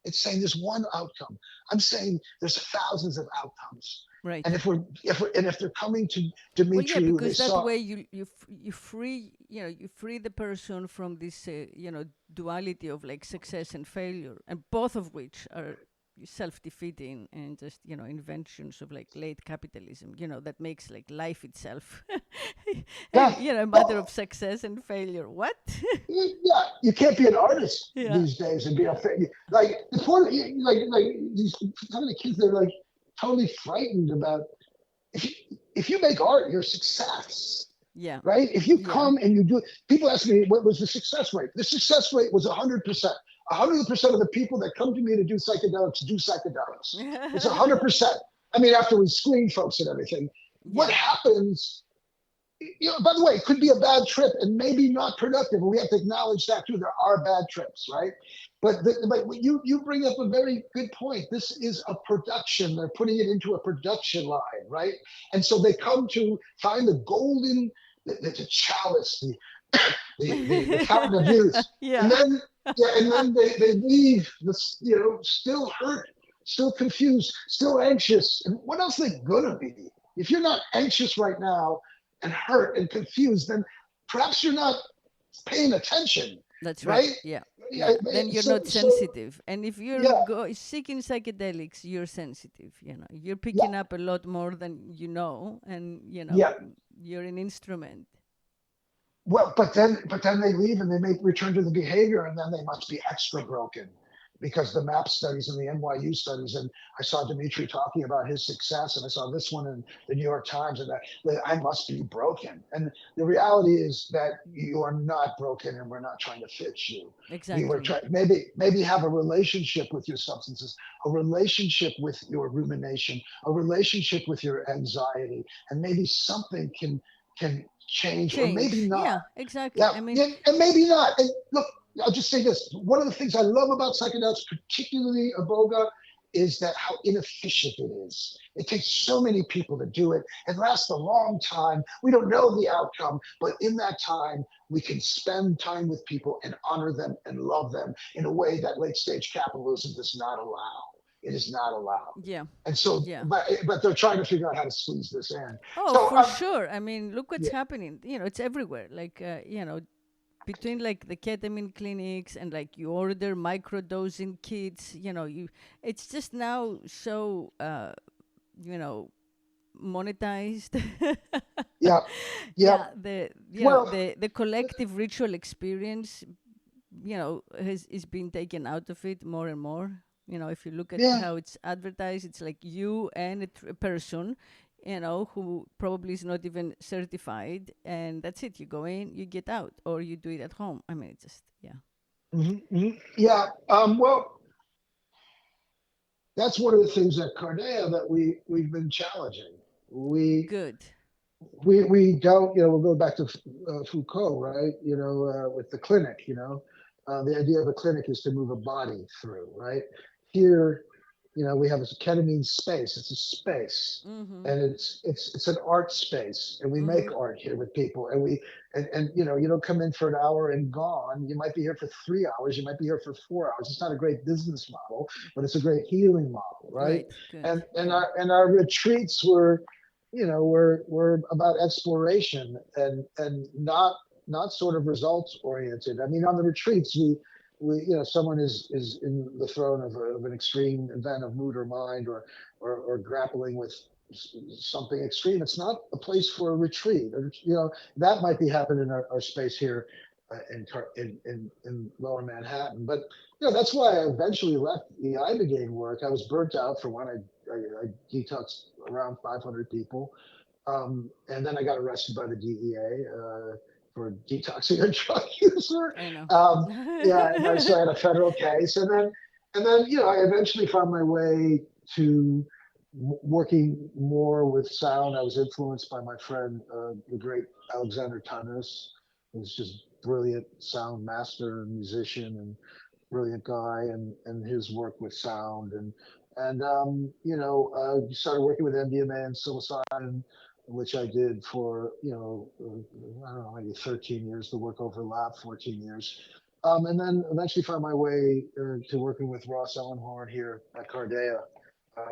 It's saying there's one outcome. I'm saying there's thousands of outcomes. Right. And if they're coming to Well, yeah, Dimitri, who they because that saw, way you free you free the person from this duality of like success and failure, and both of which are self-defeating and just inventions of like late capitalism, that makes like life itself yeah, a matter of well, success and failure. What? yeah, you can't be an artist Yeah. these days and be a like the point. Like these some of the kids, they're like totally frightened about if you make art, you're success, Yeah. right? If you Yeah. come and you do, people ask me what was the success rate. The success rate was 100%. 100% of the people that come to me to do psychedelics do psychedelics. It's 100%. I mean, after we screen folks and everything, what Yeah. happens? By the way, it could be a bad trip and maybe not productive. And we have to acknowledge that too. There are bad trips, right? but you bring up a very good point. This is a production. They're putting it into a production line, right? And so they come to find the golden, the chalice, the fountain of youth, and Yeah. then and then they leave this, still hurt, still confused, still anxious. And what else are they gonna be? If you're not anxious right now and hurt and confused, then perhaps you're not paying attention, That's right. right? Yeah. Yeah. Yeah. Then you're not So sensitive. And if you're yeah, seeking psychedelics, you're sensitive. You're yeah, picking up a lot more than and yeah. you're an instrument. Well, but then they leave and they may return to the behavior, and then they must be extra broken because the MAP studies and the NYU studies, and I saw Dimitri talking about his success, and I saw this one in the New York Times, and that I must be broken. And the reality is that you are not broken, and we're not trying to fix you. We were Exactly. trying maybe have a relationship with your substances, a relationship with your rumination, a relationship with your anxiety, and maybe something can change, or maybe Change. not. Yeah, exactly. Yeah, I mean, yeah, and maybe not. And look, I'll just say this: one of the things I love about psychedelics, particularly Iboga, is that how inefficient it is. It takes so many people to do it. It lasts a long time. We don't know the outcome, but in that time, we can spend time with people and honor them and love them in a way that late stage capitalism does not allow. It is not allowed. yeah. And so, Yeah. but they're trying to figure out how to squeeze this in. Oh, So, for sure. I mean, look what's yeah, happening. It's everywhere. Like, between like the ketamine clinics and like you order microdosing kits, it's just now so, you know, monetized. yeah, yeah. Yeah, Well, the collective ritual experience, is being taken out of it more and more. If you look at yeah. how it's advertised, it's like you and a person, who probably is not even certified, and that's it. You go in, you get out, or you do it at home. I mean, it's just, yeah. Yeah. Well, that's one of the things at Cardea that we've been challenging. We Good. we don't. We'll go back to Foucault, right? With the clinic. The idea of a clinic is to move a body through, right? Here, we have a ketamine space. It's a space, Mm-hmm. and it's an art space, and we Mm-hmm. make art here with people, and you don't come in for an hour and gone. You might be here for 3 hours. You might be here for 4 hours. It's not a great business model, but it's a great healing model, right? Right. Good. And Yeah. our retreats were about exploration and not sort of results oriented. I mean, on the retreats, someone is in the throne of an extreme event of mood or mind, or grappling with something extreme. It's not a place for a retreat. That might be happening in our space here in Lower Manhattan. But that's why I eventually left the Ibogaine work. I was burnt out for one. I detoxed around 500 people, and then I got arrested by the DEA for detoxing a drug user. I know. Yeah, and so I had a federal case, and then I eventually found my way to working more with sound. I was influenced by my friend, the great Alexander Tunis, who's just brilliant sound master and musician and brilliant guy, and his work with sound, and started working with MDMA and psilocybin, which I did for I don't know, maybe 13 years. The work overlapped 14 years, and then eventually found my way to working with Ross Ellenhorn here at Cardea.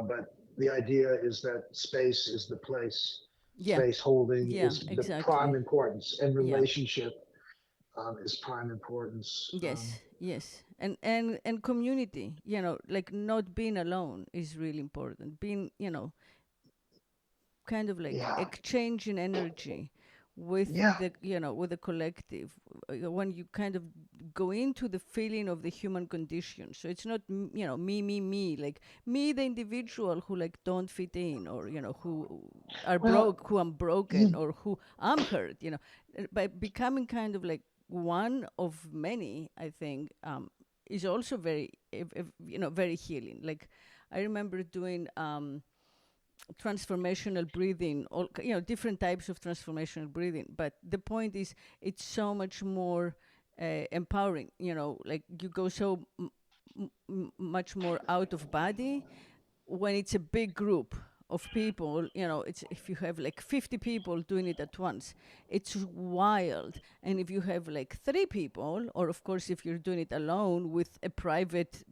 But the idea is that space is the place. Yeah. Space holding Yeah. is the prime Exactly. importance, and Yeah. relationship is prime importance. Yes, yes, and community. Like not being alone is really important. Being, kind of like Yeah, exchanging energy with yeah, the collective, when you kind of go into the feeling of the human condition. So it's not me, like me, the individual who like don't fit in, or well, who I'm broken, you, or who I'm hurt. By becoming kind of like one of many, I think, is also very very healing. Like I remember doing transformational breathing, all different types of transformational breathing, but the point is it's so much more empowering. Like you go so much more out of body. When it's a big group of people, it's if you have like 50 people doing it at once, it's wild. And if you have like 3 people, or of course if you're doing it alone with a private,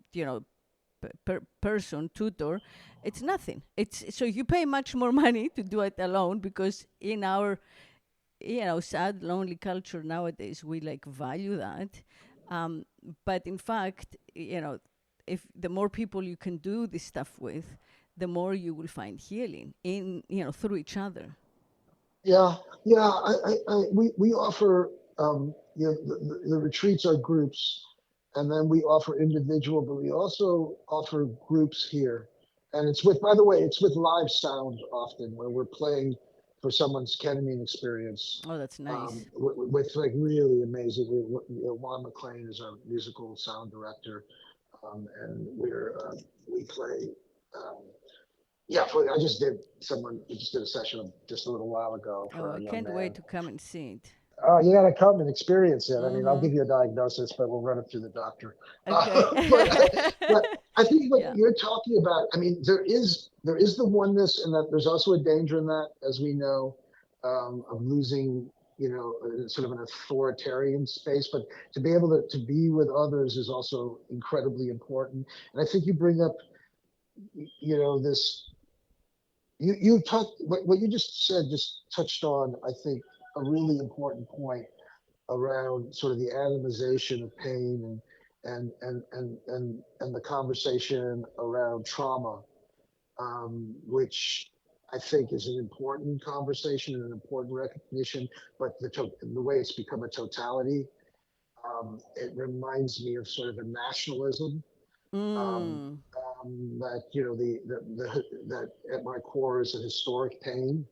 person tutor, it's nothing. It's so you pay much more money to do it alone, because in our sad, lonely culture nowadays, we like value that. Um, but in fact, if the more people you can do this stuff with, the more you will find healing in through each other. Yeah, yeah. We offer the retreats are groups, and then we offer individual, but we also offer groups here, and it's with, by the way, it's with live sound often, where we're playing for someone's ketamine experience, Oh, that's nice. with like really amazing. Juan McLean is our musical sound director, and we play. Um, yeah, I just did someone. We just did a session just a little while ago Oh, for I a young can't wait man. to come and see it. You got to come and experience it. I mean, I'll Mm-hmm. give you a diagnosis, but we'll run it through the doctor. Okay. But I think what Yeah. you're talking about, I mean, there is the oneness, and that there's also a danger in that, as we know, of losing, sort of an authoritarian space. But to be able to be with others is also incredibly important. And I think you bring up, this you touched what you just said, just touched on, I think, a really important point around sort of the atomization of pain, and the conversation around trauma, which I think is an important conversation and an important recognition. But the way it's become a totality, it reminds me of sort of a nationalism, um, Mm. that that at my core is a historic pain,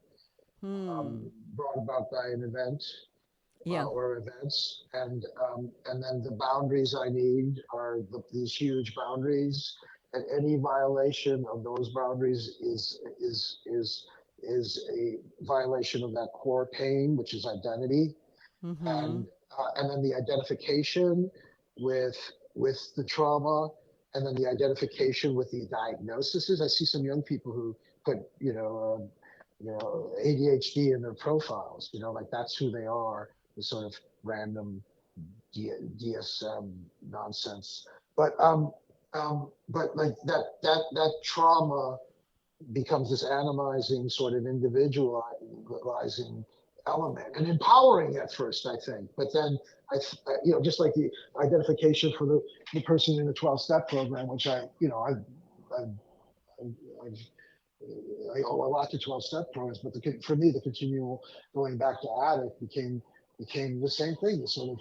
Hmm. brought about by an event, Yeah. or events, and then the boundaries I need are these huge boundaries, and any violation of those boundaries is a violation of that core pain, which is identity, Mm-hmm. and then the identification with the trauma, and then the identification with the diagnoses. I see some young people who put ADHD in their profiles. Like that's who they are. This sort of random DSM nonsense. But like that trauma becomes this animizing, sort of individualizing element, and empowering at first, I think. But then just like the identification for the person in the 12-step program, which I've, I've I owe a lot to 12-step programs, but for me, the continual going back to addict became the same thing. The sort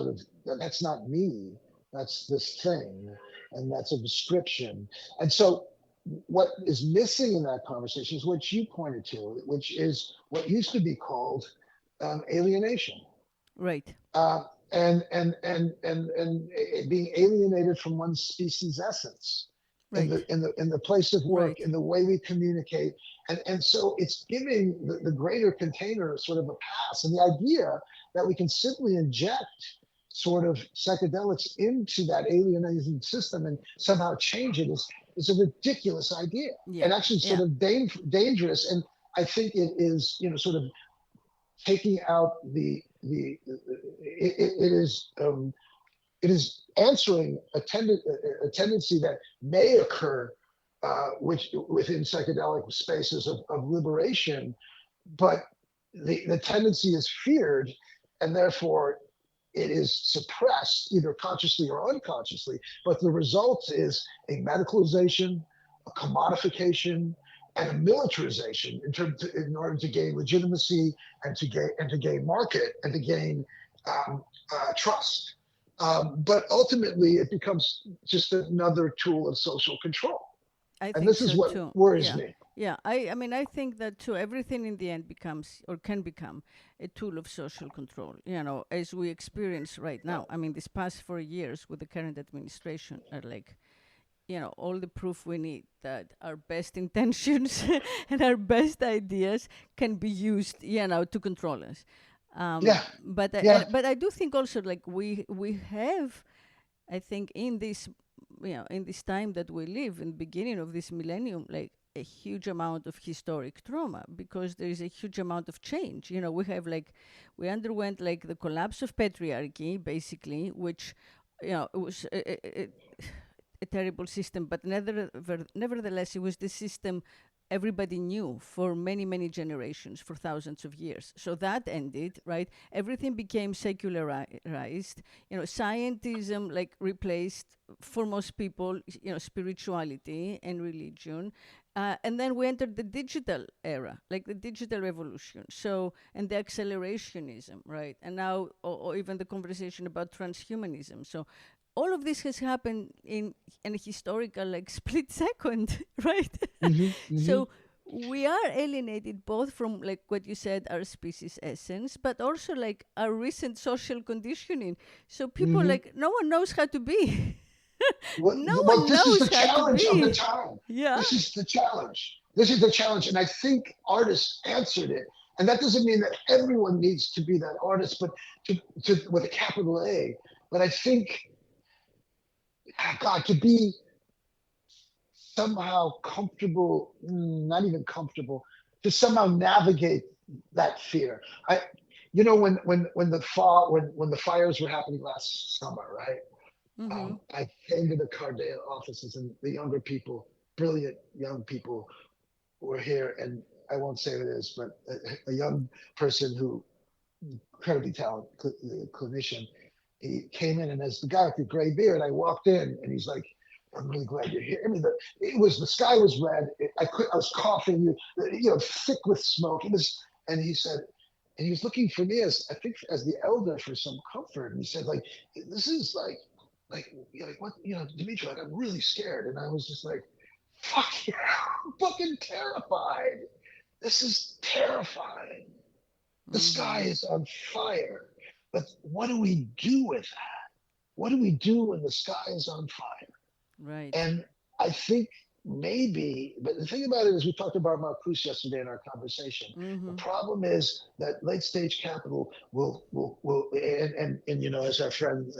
of that's not me. That's this thing, and that's a description. And so, what is missing in that conversation is what you pointed to, which is what used to be called alienation, Right. uh, and being alienated from one's species essence, in Right. the place of work, Right. in the way we communicate, and so it's giving the greater container sort of a pass, and the idea that we can simply inject sort of psychedelics into that alienating system and somehow change it is a ridiculous idea, Yeah. and actually Yeah. sort of dangerous. And I think it is, sort of taking out it is answering a tendency that may occur, which within psychedelic spaces of liberation, but the tendency is feared, and therefore it is suppressed either consciously or unconsciously. But the result is a medicalization, a commodification, and a militarization in order to gain legitimacy, and to gain market, and to gain trust. But ultimately, it becomes just another tool of social control, I and think this is so what too. worries Yeah. me. Yeah. I mean, I think that too. Everything in the end becomes or can become a tool of social control, as we experience right now. I mean, these past 4 years with the current administration are like, all the proof we need that our best intentions and our best ideas can be used, to control us. Yeah, But yeah, but I do think also like we have, I think, in this in this time that we live, in the beginning of this millennium, like a huge amount of historic trauma, because there is a huge amount of change. We underwent like the collapse of patriarchy, basically, which, it was a terrible system, but nevertheless, it was the system everybody knew for many, many generations, for thousands of years. So that ended, right? Everything became secularized. Scientism like replaced, for most people, spirituality and religion. And then we entered the digital era, like the digital revolution. So, and the accelerationism, right? And now, or even the conversation about transhumanism. So, all of this has happened in a historical like split second, right? Hmm. Hmm. So we are alienated both from like what you said, our species essence, but also like our recent social conditioning. So people Hmm. like no one knows how to be. No Well, one this is the knows how to challenge of the be. time. Yeah. This is the challenge. This is the challenge. And I think artists answered it. And that doesn't mean that everyone needs to be that artist, but with a capital A. But I think, God, to be somehow comfortable, not even comfortable, to somehow navigate that fear. When the fall, when the fires were happening last summer, right? Mm-hmm. I came to the Cardea offices, and the younger people, brilliant young people, were here. And I won't say who it is, but a young person who incredibly talented clinician. He came in, and as the guy with the gray beard, I walked in, and he's like, "I'm really glad you're here." I mean, the sky was red. I was coughing, thick with smoke. And he said, and he was looking for me as, I think, as the elder for some comfort. And he said, like, this is like what, Dimitri, like, I'm really scared. And I was just like, fuck yeah, I'm fucking terrified. This is terrifying. The sky Mm-hmm. is on fire. But what do we do with that? What do we do when the sky is on fire? Right. And I think maybe, but the thing about it is, we talked about Marcuse yesterday in our conversation. The Mm-hmm. problem is that late stage capital will and as our friend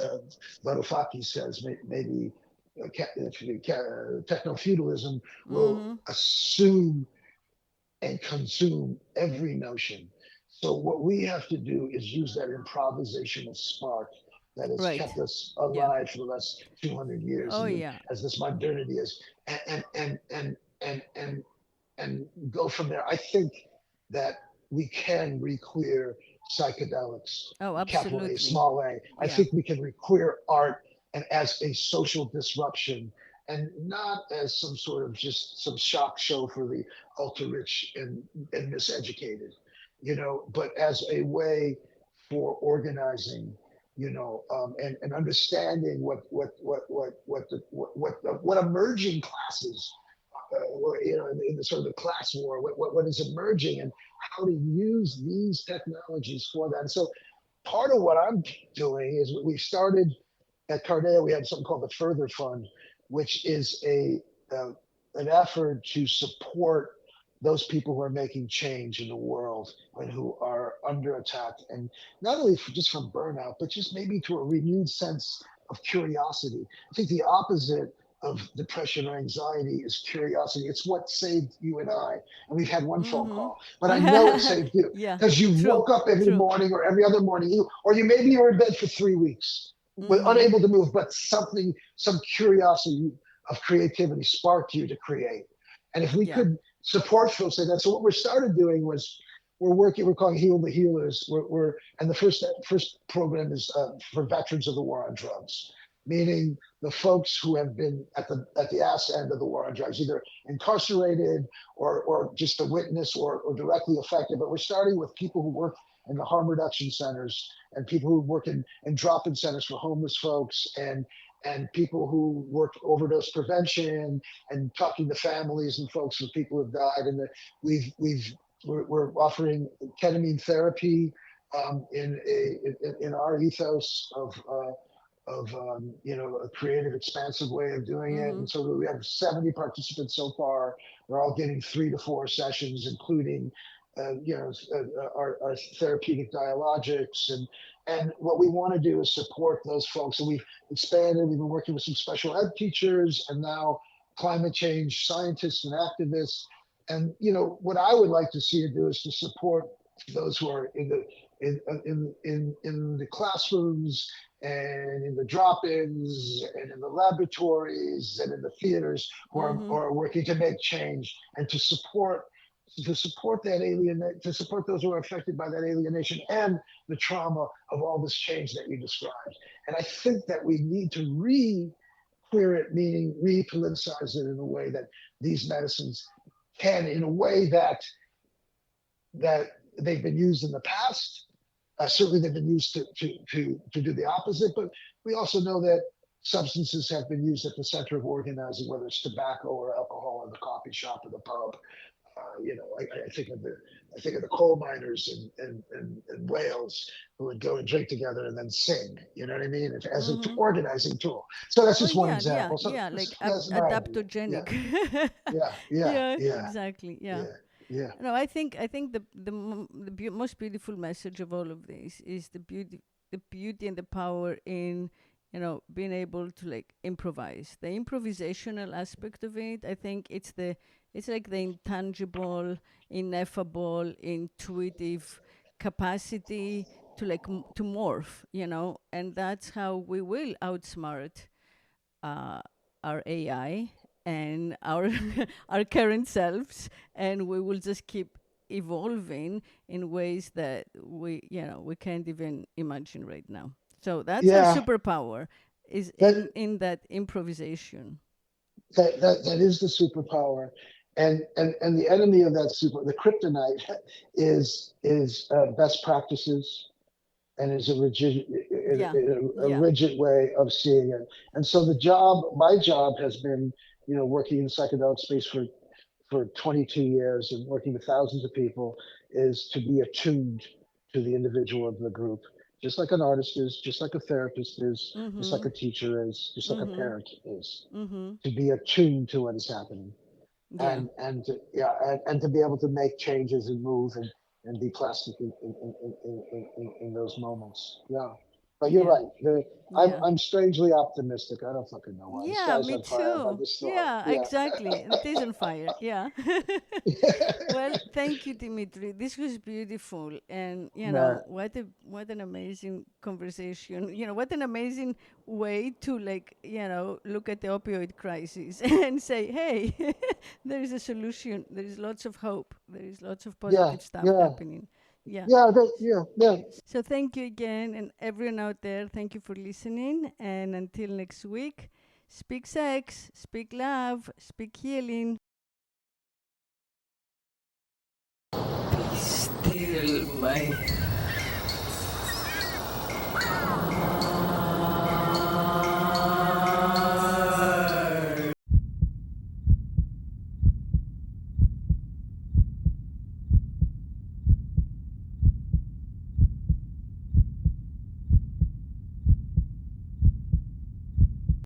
Varoufakis says, maybe techno feudalism will Mm-hmm. assume and consume every notion. So what we have to do is use that improvisational spark that has Right. kept us Yeah. alive for the last 200 years, Oh and yeah. as this modernity is, and and and and and and go from there. I think that we can requeer psychedelics, Oh, capital A, absolutely. small a. I Yeah. think we can requeer art and as a social disruption, and not as some sort of just some shock show for the ultra rich and miseducated, but as a way for organizing, and understanding what emerging classes, in the sort of the class war, what is emerging, and how to use these technologies for that. And so part of what I'm doing is, we started at Cardea. We had something called the Further Fund, which is uh, an effort to support those people who are making change in the world and who are under attack, and not only just from burnout, but just maybe to a renewed sense of curiosity. I think the opposite of depression or anxiety is curiosity. It's what saved you and I. And we've had one phone Mm-hmm. call, but I know it saved you Yeah. because you True. woke up every True. morning or every other morning, or you maybe you were in bed for 3 weeks, Mm-hmm. unable to move, but some curiosity of creativity sparked you to create. And if we Yeah. could support folks like that, so what we started doing was, we're calling Heal the Healers. And the first program is for veterans of the war on drugs, meaning the folks who have been at the ass end of the war on drugs, either incarcerated or just a witness, or directly affected. But we're starting with people who work in the harm reduction centers, and people who work in drop-in centers for homeless folks, and people who work overdose prevention, and talking to families and folks of people who've died. And we're offering ketamine therapy, in our ethos of a creative, expansive way of doing it. Mm-hmm. And so we have 70 participants so far. They're all getting 3 to 4 sessions, including our therapeutic dialogics, and what we want to do is support those folks. And we've expanded. We've been working with some special ed teachers, and now climate change scientists and activists. And what I would like to see it do is to support those who are in the classrooms and in the drop-ins and in the laboratories and in the theaters who are working to make change and to support that to support those who are affected by that alienation and the trauma of all this change that you described. And I think that we need to queer it, meaning re-politicize it in a way that these medicines can, in a way that they've been used in the past. Certainly, they've been used to do the opposite. But we also know that substances have been used at the center of organizing, whether it's tobacco or alcohol in the coffee shop or the pub. I think of the coal miners in Wales who would go and drink together and then sing. You know what I mean? As an organizing tool. So that's Oh just one yeah, yeah, example. So yeah, like that's my idea. adaptogenic. Yeah, yeah, Yeah, yeah, exactly. Yeah. yeah, yeah, No, I think the most beautiful message of all of this is the beauty and the power in being able to like improvise. The improvisational aspect of it, I think it's like the intangible, ineffable, intuitive capacity to like to morph, and that's how we will outsmart uh, our AI and our our current selves, and we will just keep evolving in ways that we can't even imagine right now. So that's our yeah. superpower, is That in that improvisation. that is the superpower, and the enemy of the kryptonite, is best practices, and is Yeah, a yeah. rigid way of seeing it. And so my job has been, working in the psychedelic space for 22 years and working with thousands of people, is to be attuned to the individual of the group, just like an artist is, just like a therapist is, just like Mm-hmm. a teacher is, just like a Mm-hmm. parent is, Mm-hmm. to be attuned to what is happening, Yeah. and to be able to make changes and move and be plastic in those moments. Yeah. But you're Yeah. right. I'm Yeah. I'm strangely optimistic. I don't fucking know why. The Yeah, sky's me on fire by too. this thought. Yeah, Yeah. exactly. It is on fire. Yeah. Well, thank you, Dimitri. This was beautiful, and Man. what an amazing conversation. What an amazing way to like look at the opioid crisis and say, hey, there is a solution. There is lots of hope. There is lots of Yeah. positive stuff Yeah. happening. Yeah. Yeah. Yeah. Yeah. So thank you again, and everyone out there, thank you for listening. And until next week, speak sex, speak love, speak healing.